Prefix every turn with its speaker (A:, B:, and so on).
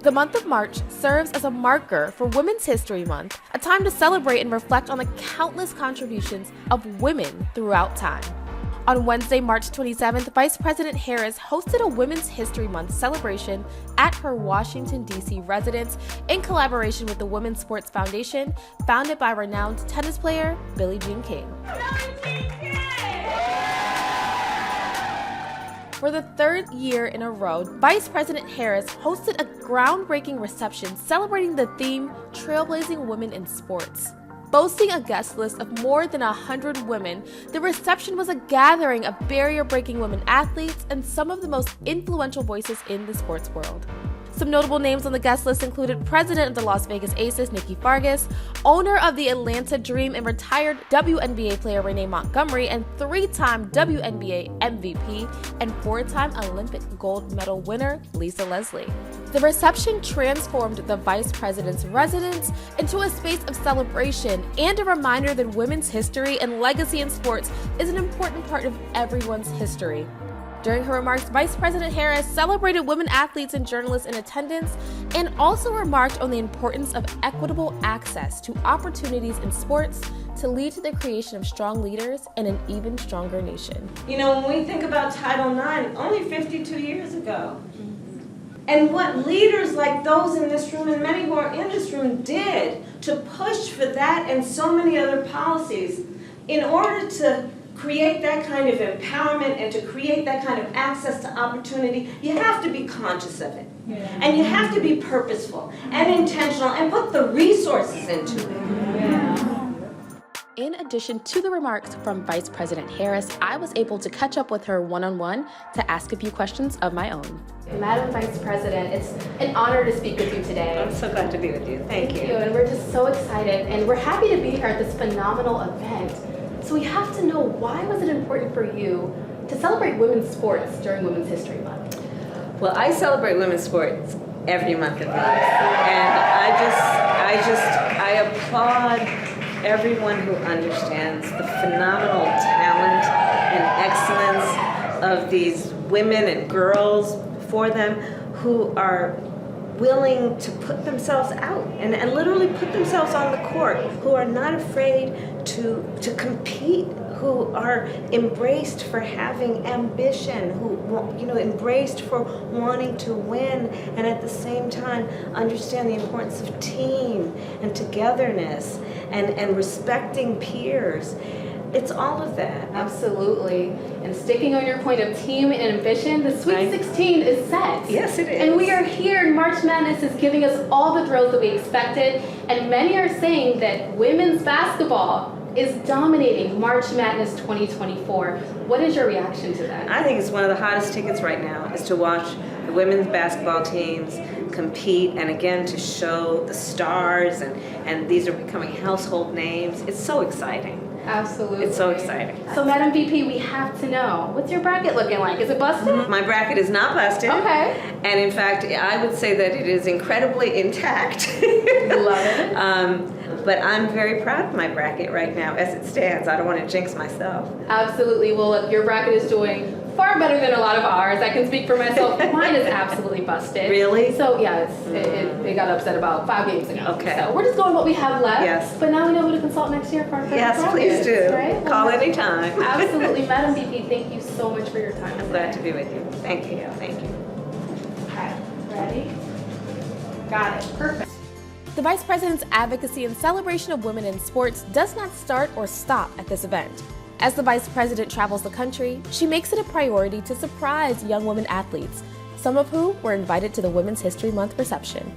A: The month of March serves as a marker for Women's History Month, a time to celebrate and reflect on the countless contributions of women throughout time. On Wednesday, March 27th, Vice President Harris hosted a Women's History Month celebration at her Washington, D.C. residence in collaboration with the Women's Sports Foundation, founded by renowned tennis player Billie Jean King. For the third year in a row, Vice President Harris hosted a groundbreaking reception celebrating the theme Trailblazing Women in Sports. Boasting a guest list of more than 100 women, the reception was a gathering of barrier-breaking women athletes and some of the most influential voices in the sports world. Some notable names on the guest list included President of the Las Vegas Aces, Nikki Fargas, owner of the Atlanta Dream and retired WNBA player Renee Montgomery, and three-time WNBA MVP and four-time Olympic gold medal winner Lisa Leslie. The reception transformed the Vice President's residence into a space of celebration and a reminder that women's history and legacy in sports is an important part of everyone's history. During her remarks, Vice President Harris celebrated women athletes and journalists in attendance and also remarked on the importance of equitable access to opportunities in sports to lead to the creation of strong leaders and an even stronger nation.
B: You know, when we think about Title IX, only 52 years ago. And what leaders like those in this room and many who are in this room did to push for that and so many other policies in order to create that kind of empowerment and to create that kind of access to opportunity, you have to be conscious of it. Yeah. And you have to be purposeful and intentional and put the resources into it.
A: Yeah. In addition to the remarks from Vice President Harris, I was able to catch up with her one-on-one to ask a few questions of my own. Madam Vice President, it's an honor to speak with you today.
B: I'm so glad to be with you. Thank you.
A: And we're just so excited, and we're happy to be here at this phenomenal event. So we have to know, why was it important for you to celebrate women's sports during Women's History Month?
B: Well, I celebrate women's sports every month of the year. And I applaud everyone who understands the phenomenal talent and excellence of these women and girls before them who are willing to put themselves out and literally put themselves on the court, who are not afraid to compete, who are embraced for having ambition, who embraced for wanting to win, and at the same time understand the importance of team and togetherness and respecting peers. It's all of that.
A: Absolutely. And sticking on your point of team and ambition, the Sweet 16 is set.
B: Yes, it is.
A: And we are here, and March Madness is giving us all the thrills that we expected. And many are saying that women's basketball is dominating March Madness 2024. What is your reaction to that?
B: I think it's one of the hottest tickets right now, is to watch the women's basketball teams compete, and again to show the stars, and these are becoming household names. It's so exciting.
A: Absolutely.
B: It's so exciting.
A: So, Madam VP, we have to know, what's your bracket looking like? Is it busted?
B: My bracket is not busted.
A: Okay.
B: And in fact, I would say that it is incredibly intact.
A: Love it.
B: But I'm very proud of my bracket right now as it stands. I don't want to jinx myself.
A: Absolutely. Well, look, your bracket is doing far better than a lot of ours. I can speak for myself. Mine is absolutely busted.
B: Really?
A: So, yeah, it got upset about 5 games ago.
B: Okay.
A: So we're just going with what we have left.
B: Yes.
A: But now we know who to consult next year for our
B: Yes,
A: brackets,
B: please do.
A: Right?
B: Call anytime.
A: Absolutely. Madam VP, thank you so much for your time.
B: I'm glad to be with you. Thank you. Thank you.
A: Okay. Ready? Got it. Perfect. The Vice President's advocacy and celebration of women in sports does not start or stop at this event. As the Vice President travels the country, she makes it a priority to surprise young women athletes, some of whom were invited to the Women's History Month reception.